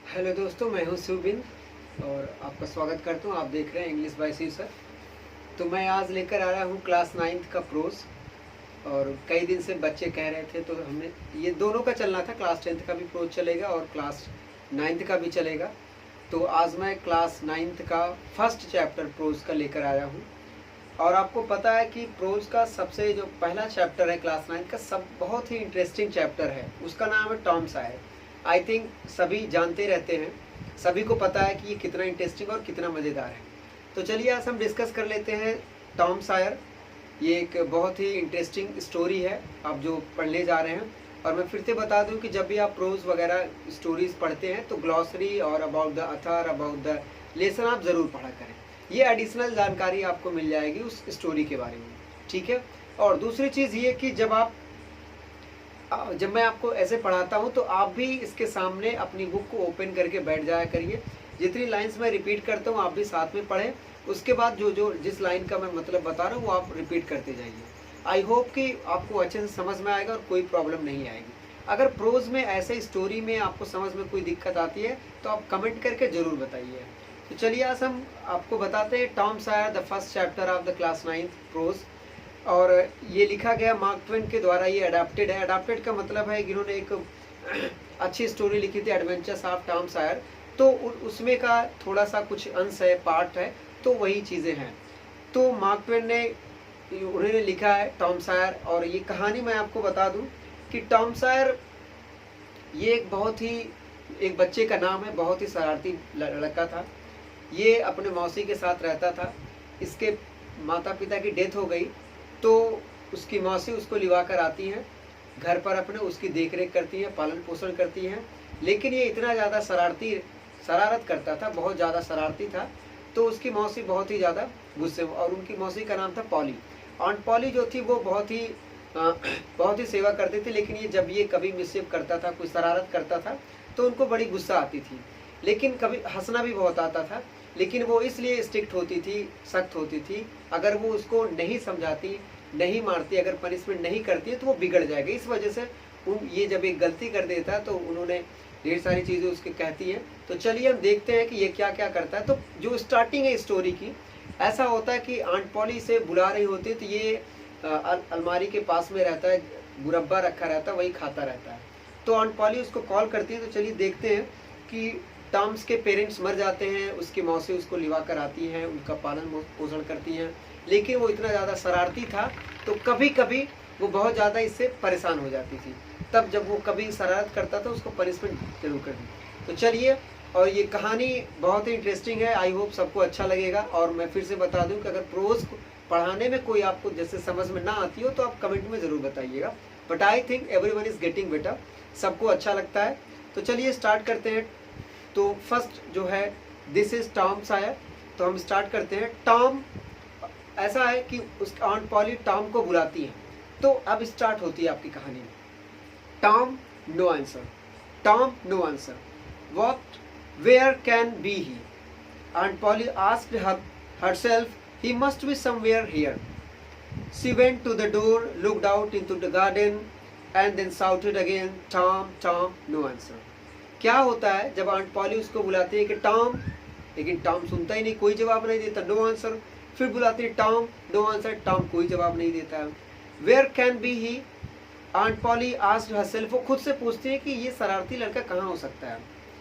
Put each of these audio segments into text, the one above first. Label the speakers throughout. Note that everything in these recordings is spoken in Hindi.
Speaker 1: हेलो दोस्तों, मैं हूं सुबिन और आपका स्वागत करता हूं। आप देख रहे हैं इंग्लिश बाय सी सर। तो मैं आज लेकर आया हूं क्लास 9th का प्रोज। और कई दिन से बच्चे कह रहे थे, तो हमने ये दोनों का चलना था। क्लास 10th का भी प्रोज चलेगा और क्लास 9th का भी चलेगा। तो आज मैं क्लास 9th का फर्स्ट चैप्टर प्रोज का लेकर आया हूँ। और आपको पता है कि प्रोज का सबसे जो पहला चैप्टर है क्लास 9th का, सब बहुत ही इंटरेस्टिंग चैप्टर है। उसका नाम है टॉम सायर। आई थिंक सभी जानते रहते हैं, सभी को पता है कि ये कितना इंटरेस्टिंग और कितना मज़ेदार है। तो चलिए आज हम डिस्कस कर लेते हैं टॉम सायर। ये एक बहुत ही इंटरेस्टिंग स्टोरी है आप जो पढ़ने जा रहे हैं। और मैं फिर से बता दूं कि जब भी आप प्रोज वगैरह स्टोरीज पढ़ते हैं तो ग्लॉसरी और about the Athar, about the lesson आप ज़रूर पढ़ा करें। ये एडिशनल जानकारी आपको मिल जाएगी उस स्टोरी के बारे में, ठीक है। और दूसरी चीज़ ये कि जब मैं आपको ऐसे पढ़ाता हूँ तो आप भी इसके सामने अपनी बुक को ओपन करके बैठ जाया करिए। जितनी लाइंस मैं रिपीट करता हूँ आप भी साथ में पढ़ें। उसके बाद जिस लाइन का मैं मतलब बता रहा हूँ वो आप रिपीट करते जाइए। आई होप कि आपको अच्छे से समझ में आएगा और कोई प्रॉब्लम नहीं आएगी। अगर प्रोज में ऐसे स्टोरी में आपको समझ में कोई दिक्कत आती है तो आप कमेंट करके ज़रूर बताइए। तो चलिए आज हम आपको बताते हैं Tom Sawyer the first chapter of the class 9th prose. और ये लिखा गया मार्क ट्वेन के द्वारा। ये अडाप्टेड है। अडाप्टेड का मतलब है कि इन्होंने एक अच्छी स्टोरी लिखी थी, एडवेंचर्स ऑफ टॉम सायर। तो उसमें का थोड़ा सा कुछ अंश है, पार्ट है, तो वही चीज़ें हैं। तो मार्क ट्वेन ने उन्होंने लिखा है टॉम सायर। और ये कहानी मैं आपको बता दूं कि टॉम सायर ये एक बच्चे का नाम है। बहुत ही शरारती लड़का था। ये अपने मौसी के साथ रहता था। इसके माता पिता की डेथ हो गई तो उसकी मौसी उसको लिवा कर आती हैं घर पर अपने, उसकी देखरेख करती हैं, पालन पोषण करती हैं। लेकिन ये इतना ज़्यादा शरारत करता था, बहुत ज़्यादा शरारती था। तो उसकी मौसी बहुत ही ज़्यादा गुस्से, और उनकी मौसी का नाम था पॉली। आंट पॉली जो थी वो बहुत ही सेवा करती थी। लेकिन ये कभी मिसबिहेव करता था, कोई शरारत करता था तो उनको बड़ी गुस्सा आती थी। लेकिन कभी हंसना भी बहुत आता था। लेकिन वो इसलिए स्ट्रिक्ट होती थी, सख्त होती थी। अगर वो उसको नहीं समझाती, नहीं मारती, अगर पनिशमेंट नहीं करती है तो वो बिगड़ जाएगा। इस वजह से ये जब एक गलती कर देता है तो उन्होंने ढेर सारी चीज़ें उसके कहती हैं। तो चलिए हम देखते हैं कि ये क्या क्या करता है। तो जो स्टार्टिंग है स्टोरी की, ऐसा होता है कि आंट पॉली इसे बुला रही होती है। तो ये अलमारी के पास में रहता है, मुरब्बा रखा रहता है, वही खाता रहता है। तो आंट पॉली उसको कॉल करती है। तो चलिए देखते हैं कि टॉम्स के पेरेंट्स मर जाते हैं, उसकी मौसी उसको लिवा कर आती हैं, उनका पालन पोषण करती हैं। लेकिन वो इतना ज़्यादा शरारती था तो कभी कभी वो बहुत ज़्यादा इससे परेशान हो जाती थी। तब जब वो कभी शरारत करता था उसको पनिशमेंट जरूर करनी। तो चलिए, और ये कहानी बहुत ही इंटरेस्टिंग है। आई होप सबको अच्छा लगेगा। और मैं फिर से बता दूं कि अगर प्रोज पढ़ाने में कोई आपको जैसे समझ में ना आती हो तो आप कमेंट में ज़रूर बताइएगा। But I think everyone is getting better, सबको अच्छा लगता है। तो चलिए स्टार्ट करते हैं। तो फर्स्ट जो है दिस इज टॉम सायर। तो हम स्टार्ट करते हैं। टॉम, ऐसा है कि उसकी आंट पॉली टॉम को बुलाती है। तो अब स्टार्ट होती है आपकी कहानी। Tom no answer, Tom no answer, what, where can be he? Aunt Polly asked herself, he must be somewhere here. She went to the door, looked out into the garden and then shouted again, Tom, Tom, no answer. क्या होता है जब आंट पॉली उसको बुलाती है कि टॉम, लेकिन टॉम सुनता ही नहीं, कोई जवाब नहीं देता, नो आंसर। फिर बुलाती है टॉम, नो आंसर, टॉम कोई जवाब नहीं देता है। Where can be he? Aunt Polly asked herself, वो खुद से पूछती है कि ये शरारती लड़का कहाँ हो सकता है।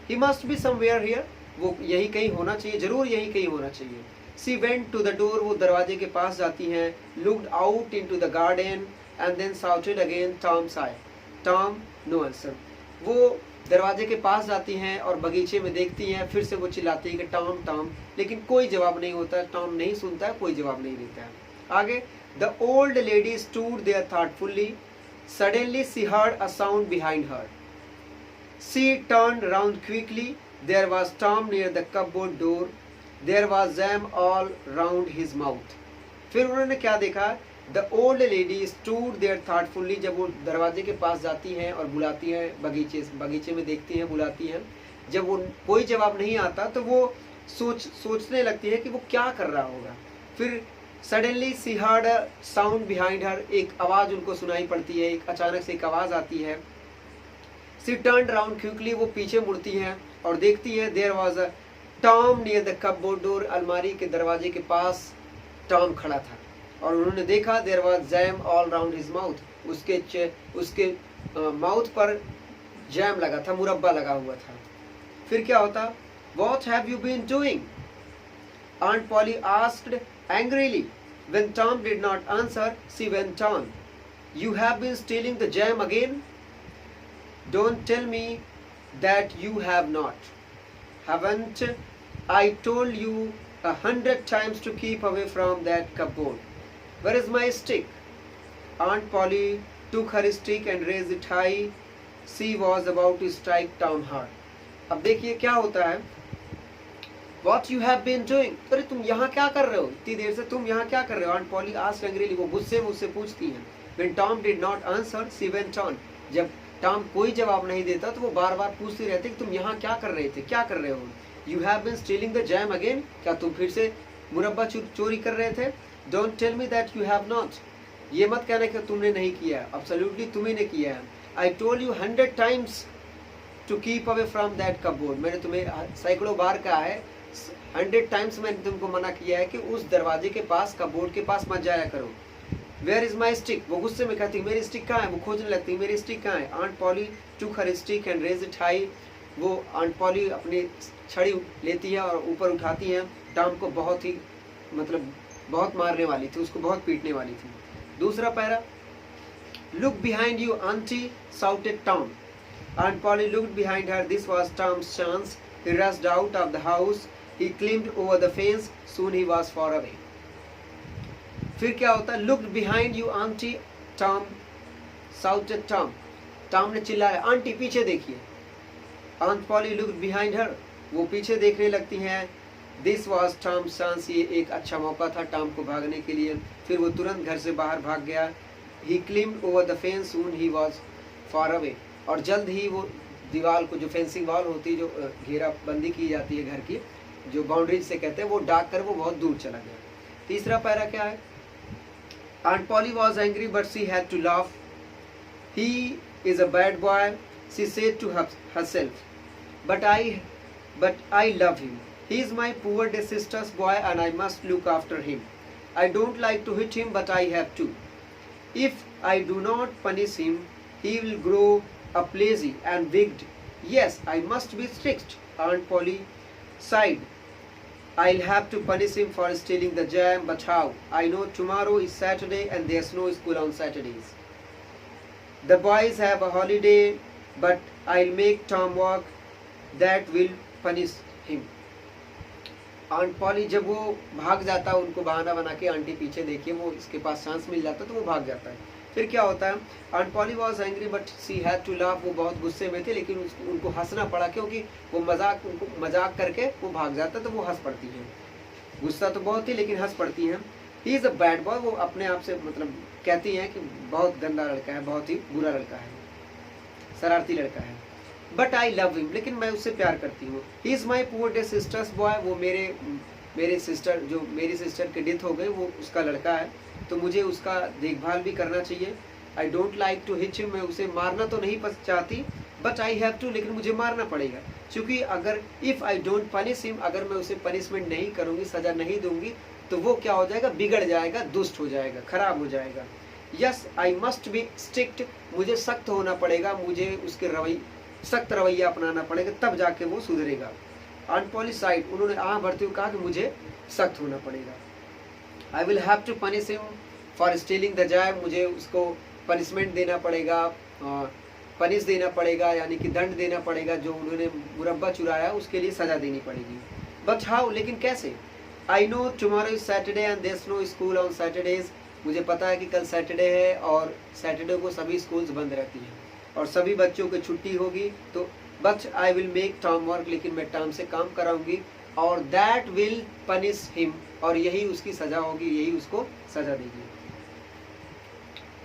Speaker 1: He must be somewhere here, वो यही कहीं होना चाहिए, जरूर यही कहीं होना चाहिए। She went to the door, वो दरवाजे के पास जाती हैं। Looked out into the garden and then shouted again, Tom Sawyer, Tom no answer. वो दरवाजे के पास जाती हैं और बगीचे में देखती हैं। फिर से वो चिल्लाती है कि टॉम टॉम, लेकिन कोई जवाब नहीं होता। टॉम नहीं सुनता है, कोई जवाब नहीं देता है। आगे, the old lady stood there thoughtfully, suddenly she heard a sound behind her. She turned round quickly. There was Tom near the cupboard door. There was jam all round his mouth. फिर उन्होंने क्या देखा? The old lady stood there thoughtfully. जब वो दरवाजे के पास जाती हैं और बुलाती हैं, बगीचे में देखती हैं, बुलाती हैं। जब वो कोई जवाब नहीं आता तो वो सोचने लगती है कि वो क्या कर रहा होगा। फिर suddenly she heard a sound behind हर, एक आवाज़ उनको सुनाई पड़ती है। एक अचानक से एक आवाज़ आती है। सी टर्न्ड अराउंड क्विकली, वो पीछे मुड़ती है और देखती है there was a Tom near the cupboard door, अलमारी के दरवाजे के पास टॉम खड़ा था और उन्होंने देखा there was jam all round his mouth, उसके माउथ पर जैम लगा था, मुरब्बा लगा हुआ था। फिर क्या होता, what have you been doing, aunt Polly asked angrily. When Tom did not answer she went on, you have been stealing the jam again, don't tell me that you have not, haven't I told you 100 times to keep away from that cupboard, where is my stick? Aunt Polly took her stick and raised it high, she was about to strike Tom hard. अब देखिए क्या होता है, What you have been doing, अरे तुम यहाँ क्या कर रहे हो, इतनी देर से तुम यहाँ क्या कर रहे हो? Aunt Polly asked angrily, वो गुस्से में उससे पूछती हैं। When Tom did not answer, she went on. जब टॉम कोई जवाब नहीं देता तो वो बार बार पूछते रहते कि तुम यहाँ क्या कर रहे थे, क्या कर रहे हो? You have been stealing the jam again, क्या तुम फिर से मुरब्बा चोरी कर रहे थे? Don't tell me that you have not, ये मत कहना कि तुमने नहीं किया, एब्सोल्युटली तुम्ही ने किया है। I told you 100 times to keep away from that cupboard, मैंने तुम्हें सैकड़ों बार कहा है, 100 टाइम्स मैंने तुमको मना किया है कि उस दरवाजे के पास, कपबोर्ड के पास मत जाया करो। वेयर इज माई स्टिक, वो गुस्से में कहती मेरी स्टिक कहाँ है, वो खोजने लगती मेरी स्टिक कहाँ है। Aunt Polly took her stick and raise it high, वो आंट पॉली अपनी छड़ी लेती है और ऊपर उठाती है। टॉम को बहुत ही बहुत मारने वाली थी, उसको बहुत पीटने वाली थी। दूसरा para, look behind you auntie shouted Tom, aunt Polly looked behind her, this was Tom's chance, he rushed out of the house, he climbed over the fence, soon he was far away. फिर क्या होता है, looked behind you auntie Tom shouted Tom, Tom ने चिल्लाया आंटी पीछे देखिए। Aunt Polly looked behind her, वो पीछे देखने लगती हैं। दिस वाज टॉम्स चांस, ये एक अच्छा मौका था टॉम को भागने के लिए। फिर वो तुरंत घर से बाहर भाग गया। He climbed over the fence, soon he was far away, और जल्द ही वो दीवार को, जो फेंसिंग वॉल होती है, जो घेराबंदी की जाती है घर की, जो बाउंड्रीज से कहते हैं, वो डाक कर वो बहुत दूर चला गया। तीसरा पैरा क्या है, Aunt Polly was angry but she had to laugh. He is a bad boy, she said to herself. But I love him. He is my poor dear sister's boy and I must look after him. I don't like to hit him but I have to. If I do not punish him, he will grow up lazy and wicked. Yes, I must be strict. Aunt Polly sighed. I'll have to punish him for stealing the jam, but how? I know tomorrow is Saturday and there's no school on Saturdays. The boys have a holiday, but I'll make Tom work. That will punish him. Aunt Polly जब वो भाग जाता है, उनको बहाना बना के आंटी पीछे देखिए, वो इसके पास चांस मिल जाता है तो वो भाग जाता है। फिर क्या होता है, Aunt Polly was angry but she had to laugh, वो बहुत गुस्से में थे लेकिन उनको हंसना पड़ा, क्योंकि वो उनको मजाक करके वो भाग जाता तो वो हंस पड़ती हैं। गुस्सा तो बहुत ही लेकिन हंस पड़ती हैं। He is a bad boy, वो अपने आप से कहती हैं कि बहुत गंदा लड़का है, बहुत ही बुरा लड़का है, शरारती लड़का है। बट आई लव हिम, लेकिन मैं उससे प्यार करती हूँ। He is my poor day sisters boy, वो मेरे सिस्टर, जो मेरी सिस्टर की डेथ हो गई, वो उसका लड़का है, तो मुझे उसका देखभाल भी करना चाहिए। I don't like to hit him, मैं उसे मारना तो नहीं चाहती, बट आई हैव टू, लेकिन मुझे मारना पड़ेगा, क्योंकि अगर if I don't punish him, अगर मैं उसे पनिशमेंट नहीं करूँगी, सज़ा नहीं दूंगी, तो वो क्या हो जाएगा, बिगड़ जाएगा, दुष्ट हो जाएगा, खराब हो जाएगा। Yes I must be strict, मुझे सख्त होना पड़ेगा, मुझे उसके सख्त रवैया अपनाना पड़ेगा, तब जाके वो सुधरेगा। ऑन पॉली साइड, उन्होंने आह भरते हुए कहा कि मुझे सख्त होना पड़ेगा। I will have to punish him for stealing the jam, मुझे उसको पनिशमेंट देना पड़ेगा, पनिश देना पड़ेगा, यानी कि दंड देना पड़ेगा, जो उन्होंने मुरब्बा चुराया उसके लिए सज़ा देनी पड़ेगी। बट हाउ, लेकिन कैसे? I know tomorrow is Saturday and there is no school on Saturdays, मुझे पता है कि कल सैटरडे है और सैटरडे को सभी स्कूल्स बंद रहती हैं और सभी बच्चों की छुट्टी होगी, तो but I will make Tom work, लेकिन मैं टॉम से काम कराऊंगी, और दैट विल पनिश हिम, और यही उसकी सज़ा होगी, यही उसको सज़ा देगी।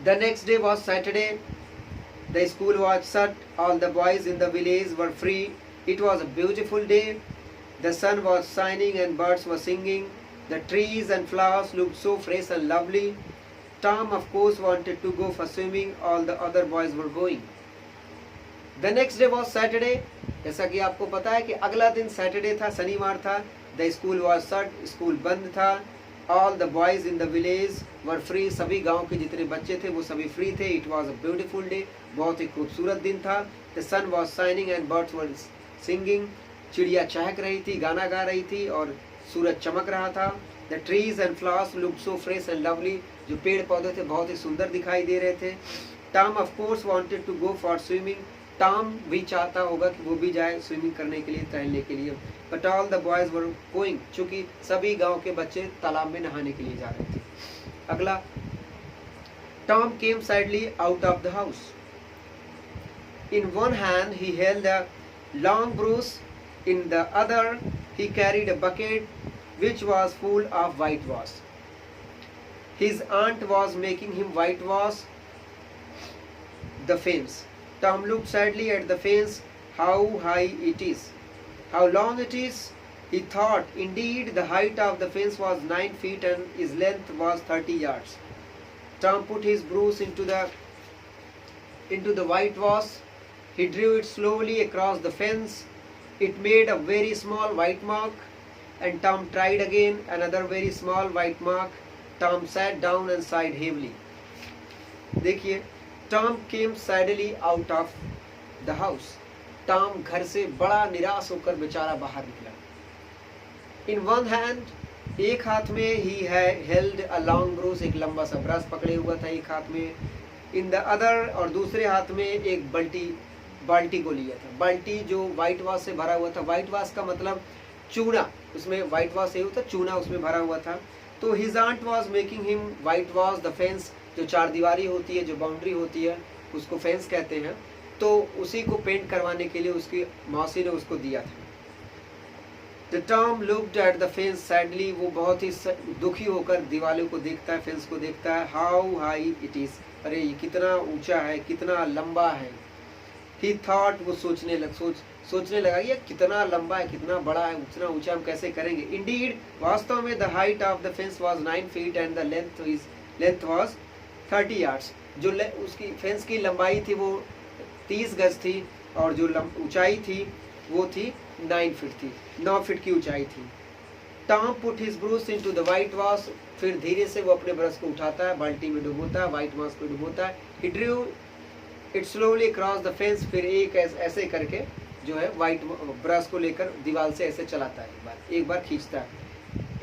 Speaker 1: The next day was Saturday, the school was shut, all the boys in the village were free, it was a beautiful day, the sun was shining and birds were singing, the trees and flowers looked so fresh and lovely. Tom of course wanted to go for swimming, all the other boys were going. The next day was Saturday, जैसा कि आपको पता है कि अगला दिन सैटरडे था, शनिवार था। The school was shut, school बंद था। All the boys in the village were free, सभी गांव के जितने बच्चे थे वो सभी फ्री थे। It was a beautiful day, बहुत ही खूबसूरत दिन था। The sun was shining and birds were singing, चिड़िया चहक रही थी, गाना गा रही थी और सूरज चमक रहा था। The trees and flowers looked so fresh and lovely, जो पेड़ पौधे थे बहुत ही सुंदर दिखाई दे रहे थे। Tom of course wanted to go for swimming, Tom भी चाहता होगा कि वो भी जाए स्विमिंग करने के लिए, तैरने के लिए। But all the boys were going, चूंकि सभी गांव के बच्चे तालाब में नहाने के लिए जा रहे थे। अगला, Tom came sadly out of the house. In one hand he held a long brush, in the other he carried a bucket which was full of whitewash. His aunt was making him whitewash the fence. Tom looked sadly at the fence. How high it is, how long it is, he thought. Indeed, the height of the fence was 9 feet and its length was 30 yards. Tom put his brush into the whitewash. He drew it slowly across the fence. It made a very small white mark, and Tom tried again, another very small white mark. Tom sat down and sighed heavily. देखिए, Tom came sadly out of the house. Tom घर से बड़ा निराश होकर बेचारा बाहर निकला। In one hand, एक हाथ में he held a long brush, एक लंबा सा ब्रश पकड़े हुआ था एक हाथ में। In the other, और दूसरे हाथ में एक बाल्टी को लिया था। बाल्टी जो व्हाइट वॉश से भरा हुआ था। व्हाइट वॉश का मतलब चूना, उसमें व्हाइट वॉश यही होता, चूना उसमें भरा हुआ था। तो his aunt was making him whitewash the fence, जो चार दीवारी होती है, जो बाउंड्री होती है, उसको फेंस कहते हैं। तो उसी को पेंट करवाने के लिए उसकी मौसी ने उसको दिया था। The Tom looked at the fence sadly, वो बहुत ही दुखी होकर दीवारों को देखता है, फेंस को देखता है। हाउ हाई इट इज, अरे ये कितना ऊंचा है, कितना लंबा है। He thought, वो सोचने लगा ये कितना लंबा है, कितना बड़ा है, उतना ऊंचा हम कैसे करेंगे। Indeed, वास्तव में the height of the fence was 9 feet and the length was 30 yards. जो उसकी फेंस की लंबाई थी वो 30 गज थी और जो ऊंचाई थी वो थी 9 फीट थी, 9 फीट की ऊंचाई थी। Tom put his brush into the whitewash, फिर धीरे से वो अपने ब्रश को उठाता है, बाल्टी में डुबोता है, व्हाइट वॉश को डुबोता है। He drew it slowly across the fence, फिर एक ऐसे करके जो है व्हाइट ब्रश को लेकर दीवार से ऐसे चलाता है, एक बार खींचता है।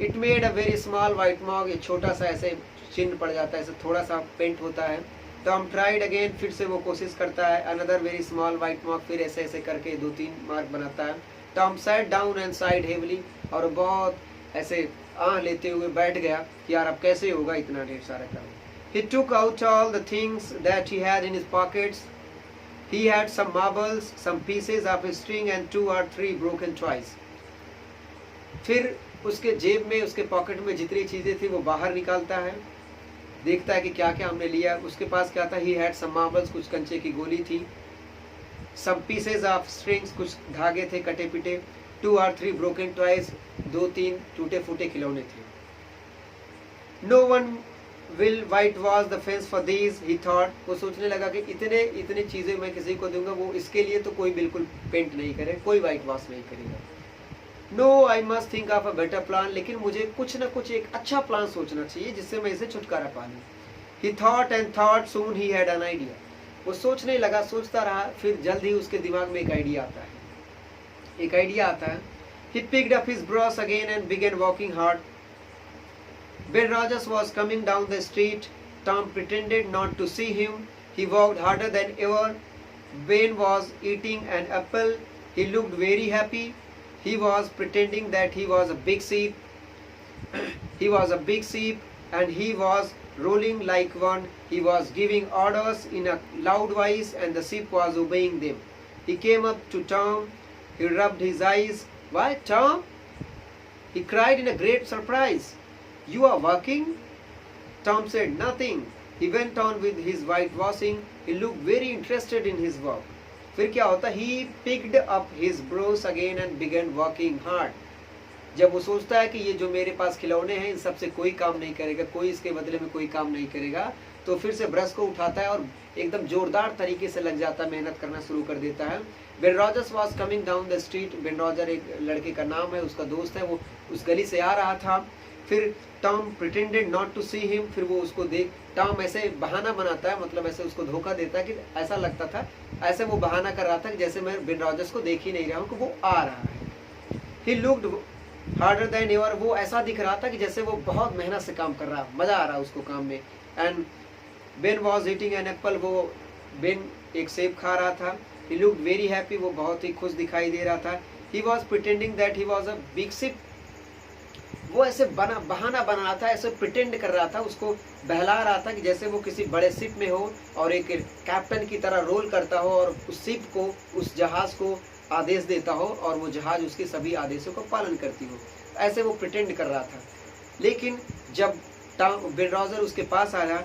Speaker 1: It made a very small white mark, ये छोटा सा ऐसे चिन्ह पड़ जाता है, ऐसे थोड़ा सा पेंट होता है। Tom tried again, फिर से वो कोशिश करता है। Another very small white mark, फिर ऐसे ऐसे करके 2-3 मार्क बनाता है। Tom sat down and sighed heavily, और बहुत ऐसे आह लेते हुए बैठ गया कि यार अब कैसे होगा इतना ढेर सारा काम। He took out all the things that he had in his pockets. He had some marbles, some pieces of string and 2 or 3 broken toys. फिर उसके जेब में, उसके पॉकेट में जितनी चीजें थी वो बाहर निकालता है, देखता है कि क्या क्या हमने लिया। उसके पास क्या था? He had some marbles, कुछ कंचे की गोली थी। Some pieces of strings, कुछ धागे थे कटे पिटे। 2 or 3 broken toys, 2-3 टूटे फूटे खिलौने थे। No one will whitewash the fence for these, he thought. वो सोचने लगा कि इतने चीजें मैं किसी को दूंगा, वो इसके लिए तो कोई बिल्कुल पेंट नहीं करे, कोई व्हाइट वॉश नहीं करेगा। No, I must think of a better plan, लेकिन मुझे कुछ ना कुछ एक अच्छा प्लान सोचना चाहिए जिससे मैं इसे छुटकारा पा लूं। He thought and thought, soon he had an idea. वो सोचने लगा, सोचता रहा, फिर जल्द ही उसके दिमाग में एक आइडिया आता है। He picked up his brush again and began walking hard. Ben Rogers was coming down the street. Tom pretended not to see him. He walked harder than ever. Ben was eating an apple. He looked very happy. He was pretending that he was a big sheep. He was a big sheep and he was rolling like one. He was giving orders in a loud voice and the sheep was obeying them. He came up to Tom. He rubbed his eyes. Why, Tom? He cried in a great surprise. You are working? Tom said nothing. He went on with his whitewashing. He looked very interested in his work. फिर क्या होता? He picked up his brush again and began working hard. जब वो सोचता है कि ये जो मेरे पास खिलौने हैं इन सबसे कोई काम नहीं करेगा, कोई इसके बदले में कोई काम नहीं करेगा, तो फिर से ब्रश को उठाता है और एकदम जोरदार तरीके से लग जाता है, मेहनत करना शुरू कर देता है। Ben Rogers was coming down the street, Ben Roger एक लड़के का नाम है, उसका दोस्त है, वो उस गली से आ रहा था। फिर Tom pretended not to see him, फिर वो उसको देख, टॉम ऐसे बहाना बनाता है, मतलब ऐसे उसको धोखा देता है कि ऐसा लगता था, ऐसे वो बहाना कर रहा था कि जैसे मैं बेन रॉजर्स को देख ही नहीं रहा हूँ कि वो आ रहा है। He looked harder than ever, वो ऐसा दिख रहा था कि जैसे वो बहुत मेहनत से काम कर रहा है, मजा आ रहा है उसको काम में। And Ben was eating an apple, वो बेन एक सेब खा रहा था। ही लुक्ड वेरी हैप्पी, वो बहुत ही खुश दिखाई दे रहा था। He was pretending that he was a big ship, वो ऐसे बहाना बना रहा था, ऐसे प्रिटेंड कर रहा था, उसको बहला रहा था कि जैसे वो किसी बड़े शिप में हो और एक कैप्टन की तरह रोल करता हो और उस शिप को, उस जहाज को आदेश देता हो और वो जहाज उसके सभी आदेशों का पालन करती हो, ऐसे वो प्रिटेंड कर रहा था। लेकिन जब बेन रॉजर उसके पास आया,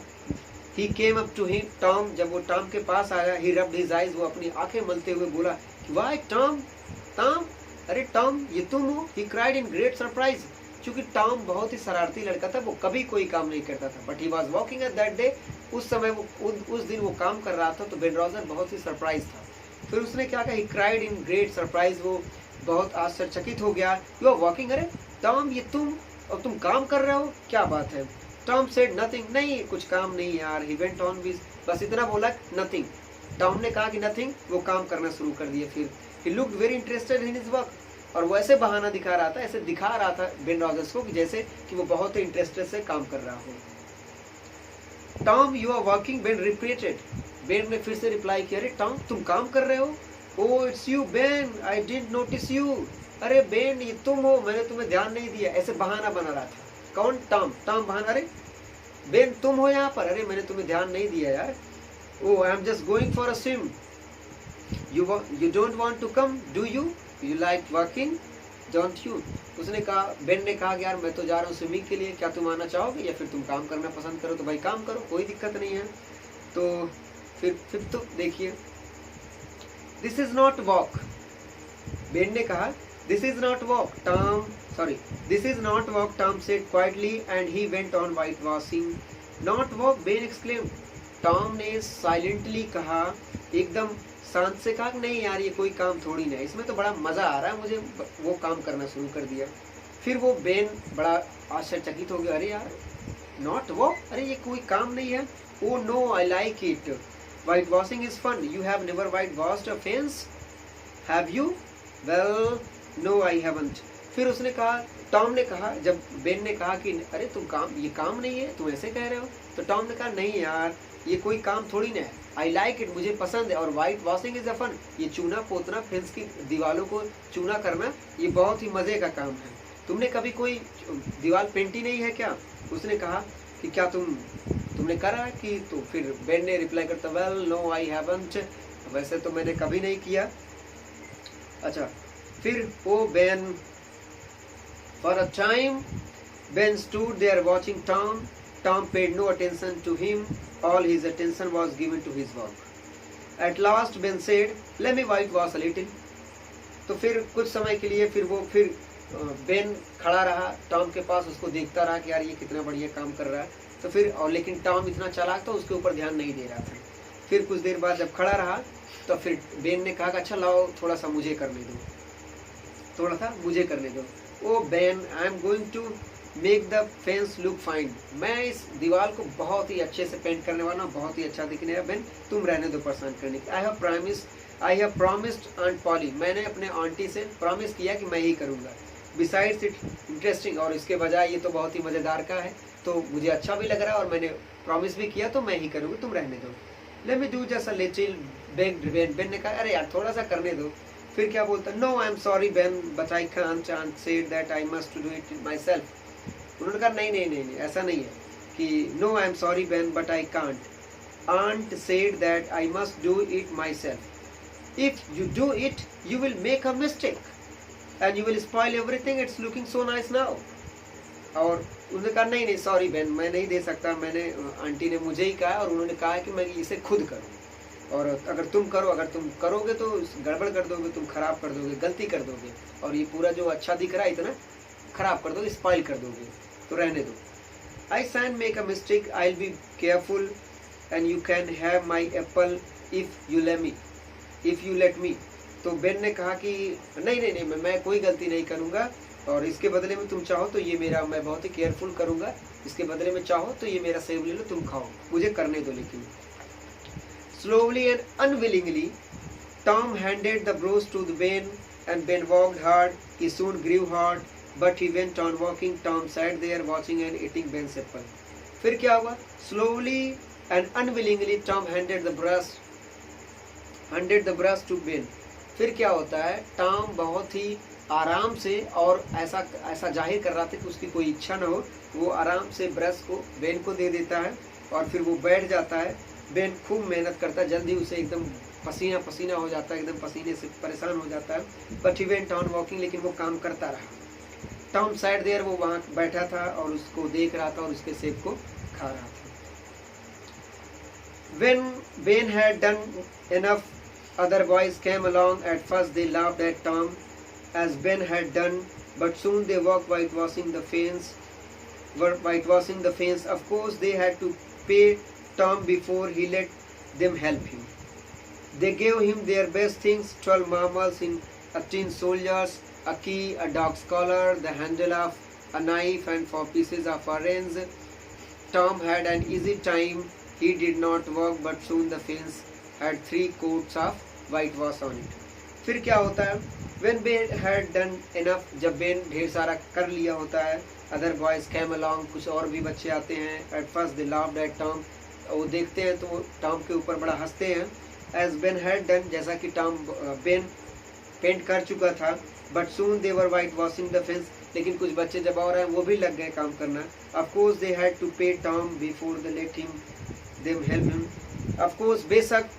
Speaker 1: he came up to him, Tom, जब वो टॉम के पास आया, ही रब्ड हिज आइज, वो अपनी आंखें मलते हुए बोला, वाई टॉम, टॉम, अरे टॉम ये तुम हो? He cried in great surprise, क्योंकि टॉम बहुत ही शरारती लड़का था, वो कभी कोई काम नहीं करता था। But he was walking at that day, उस समय वो उस दिन वो काम कर रहा था, तो बेन रॉजर बहुत ही सरप्राइज था। फिर उसने क्या कहा, he cried in great surprise, वो बहुत आश्चर्यचकित हो गया। यू आर वॉकिंग, अरे टॉम ये तुम, और तुम काम कर रहे हो, क्या बात है? टॉम सेड नथिंग, नहीं कुछ काम नहीं यार। ही वेंट ऑन विज, बस इतना बोला नथिंग। टॉम ने कहा कि नथिंग, वो काम करना शुरू कर दिया। फिर he looked very interested in his work, और वो ऐसे बहाना दिखा रहा था, ऐसे दिखा रहा था बेन रॉजर्स को कि जैसे कि वो बहुत ही इंटरेस्टेड से काम कर रहा हो। Tom you are working, Ben repeated, Ben ने फिर से रिप्लाई किया, अरे टॉम तुम काम कर रहे हो? Oh it's you Ben, I didn't notice you, अरे बेन ये तुम हो, मैंने तुम्हें ध्यान नहीं दिया, ऐसे बहाना बना रहा था। कौन? टॉम, टॉम बहाना, अरे बेन तुम हो यहाँ पर, अरे मैंने तुम्हें ध्यान नहीं दिया यार। Oh I am just going for a swim, you don't want to come do you like working don't you? उसने कहा, बेन ने कहा कि यार मैं तो जा रहा हूँ स्विमिंग के लिए, क्या तुम आना चाहोगे या फिर तुम काम करना पसंद करो? तो भाई काम करो, कोई दिक्कत नहीं है। तो फिर तो देखिए, this is not walk, Ben ने कहा this is not walk, this is not walk, Tom said quietly and he went on white washing. Not walk, Ben exclaimed, Tom ने साइलेंटली कहा, एकदम शांत से कहा, नहीं यार ये कोई काम थोड़ी ना है, इसमें तो बड़ा मजा आ रहा है मुझे, वो काम करना शुरू कर दिया। फिर वो बेन बड़ा आश्चर्यचकित हो गया, अरे यार नॉट वॉक, अरे ये कोई काम नहीं है। Oh no I like it, whitewashing is fun, you have never whitewashed a fence have you? Well no I haven't. फिर उसने कहा, टॉम ने कहा, जब बेन ने कहा कि अरे तुम काम, ये काम नहीं है, तुम ऐसे कह रहे हो, तो टॉम ने कहा नहीं यार ये कोई काम थोड़ी ना है, आई लाइक इट, मुझे पसंद है, और whitewashing is a fun, ये चूना पोतना, फेंस की दीवारों को चूना करना, ये बहुत ही मजे का काम है। तुमने कभी कोई दीवार पेंटी नहीं है क्या? उसने कहा कि क्या तुमने करा कि? तो फिर बेन ने रिप्लाई करता, वेल नो आई हैवंट, वैसे तो मैंने कभी नहीं किया। अच्छा, फिर वो Ben, for a time Ben stood there watching Tom, Tom paid no attention to him, all his attention was given to his work. At last Ben said, let me whitewash a little. तो फिर कुछ समय के लिए फिर बेन खड़ा रहा टॉम के पास, उसको देखता रहा कि यार ये कितना बढ़िया काम कर रहा है। तो फिर, और लेकिन टॉम इतना चालाक था, उसके ऊपर ध्यान नहीं दे रहा था। फिर कुछ देर बाद जब खड़ा रहा तो फिर बेन ने कहा, अच्छा लाओ थोड़ा सा मुझे करने दो, थोड़ा सा मुझे करने दो। Oh Ben, I am going to make the fence look fine, मैं इस दीवार को बहुत ही अच्छे से पेंट करने वाला हूँ, बहुत ही अच्छा दिखने है। बेन तुम रहने दो परेशान करने की। I have promised aunt Polly, मैंने अपने आंटी से प्रॉमिस किया कि मैं ही करूँगा। बिसाइड्स इट इंटरेस्टिंग, और इसके बजाय ये तो बहुत ही मज़ेदार का है, तो मुझे अच्छा भी लग रहा है और मैंने प्रॉमिस भी किया, तो मैं ही करूँगी, तुम रहने दो। Let me do just a little, Ben ने कहा, अरे यार थोड़ा सा करने दो। फिर क्या बोलता, no I am sorry Ben but I can't, aunt said that I must do it myself. उन्होंने कहा नहीं ऐसा नहीं है कि no I am sorry Ben but I can't, aunt said that I must do it myself, if you do it you will make a mistake and you will spoil everything, it's looking so nice now. और उन्होंने कहा नहीं सॉरी बेन, मैं नहीं दे सकता, मैंने, आंटी ने मुझे ही कहा और उन्होंने कहा कि मैं इसे खुद करूँ, और अगर तुम करोगे तो गड़बड़ कर दोगे, तुम खराब कर दोगे, गलती कर दोगे, और ये पूरा जो अच्छा दिख रहा है इतना खराब कर दोगे, स्पॉइल कर दोगे, तो रहने दो। I can make a mistake, I will be careful and you can have my apple if you let me. तो बेन ने कहा कि नहीं, मैं कोई गलती नहीं करूँगा, और इसके बदले में तुम चाहो तो ये मेरा, मैं बहुत ही केयरफुल करूँगा, इसके बदले में चाहो तो ये मेरा सेब ले लो, तुम खाओ, मुझे करने दो। लेकिन slowly and unwillingly Tom handed the bruise to Ben, and Ben walked hard. He soon grew hard, but he went on walking. Tom sat there watching and eating Ben's apple. फिर क्या हुआ? Slowly and unwillingly Tom handed the brush to Ben. फिर क्या होता है? टॉम बहुत ही आराम से, और ऐसा जाहिर कर रहा था कि उसकी कोई इच्छा ना हो, वो आराम से ब्रश को बेन को दे देता है, और फिर वो बैठ जाता है। बेन खूब मेहनत करता है, जल्दी उसे एकदम पसीना पसीना हो जाता है, एकदम पसीने से परेशान हो जाता है। But he went on walking, लेकिन वो काम करता रहा। टॉम साइड देयर, वो वहाँ बैठा था और उसको देख रहा था और उसके सेब को खा रहा था। When Ben had done enough, other boys came along. At first they laughed at Tom as Ben had done, but soon they walked whitewashing the fence. Of course they had to pay Tom before he let them help him. They gave him their best things: 12 marbles in a tin soldiers, a key, a dog's collar, the handle of a knife, and 4 pieces of orange. Tom had an easy time. He did not walk, but soon the fence had 3 coats of whitewash on it. फिर क्या होता है? When Ben had done enough, जब बेन ढेर सारा कर लिया होता है, other boys came along, कुछ और भी बच्चे आते हैं। At first they laughed at Tom, वो देखते हैं तो टॉम के ऊपर बड़ा हंसते हैं। As Ben had done, जैसा कि बेन पेंट कर चुका था। But soon they were whitewashing the fence, लेकिन कुछ बच्चे जब और आए वो भी लग गए काम करना। Of course they had to pay Tom before they let them help him. Of course, बेशक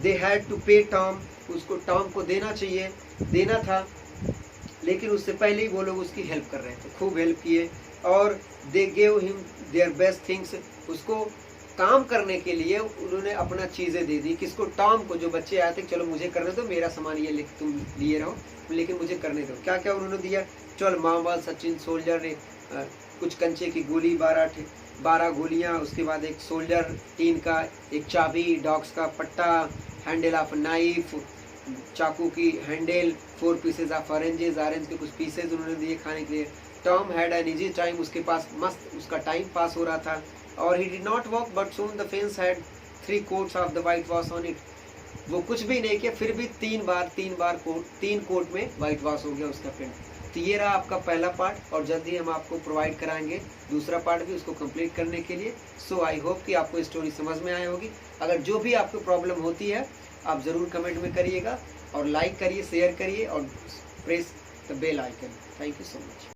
Speaker 1: they had to pay Tom, उसको टॉम को देना था, लेकिन उससे पहले ही वो लोग उसकी हेल्प कर रहे थे, खूब हेल्प किए। और they gave him their best things, उसको काम करने के लिए उन्होंने अपना चीज़ें दे दी। किसको? टॉम को। जो बच्चे आए थे, चलो मुझे करने दो, मेरा सामान ये तुम लिए रहो, लेकिन मुझे करने दो। क्या क्या उन्होंने दिया? 12 मार्बल, सचिन सोल्जर ने कुछ कंचे की गोली, 12 गोलियाँ, उसके बाद एक सोल्जर टीन का, एक चाबी, डॉग्स का पट्टा, हैंडल ऑफ नाइफ, चाकू की handle, 4 pieces of oranges, orange के कुछ पीसेज उन्होंने दिए खाने के लिए। Tom had an easy time, उसके पास मस्त उसका टाइम पास हो रहा था। और he did not walk, but soon the fence had 3 quotes of the white wash on it. वो कुछ भी नहीं किया, फिर भी 3 कोट में वाइट वॉश हो गया उसका पेंट। तो ये रहा आपका पहला पार्ट, और जल्दी हम आपको प्रोवाइड कराएंगे दूसरा पार्ट भी उसको कंप्लीट करने के लिए। सो आई होप कि आपको स्टोरी समझ में आई होगी। अगर जो भी आपको प्रॉब्लम होती है आप ज़रूर कमेंट में करिएगा, और लाइक करिए, शेयर करिए, और press the bell icon. Thank you so much.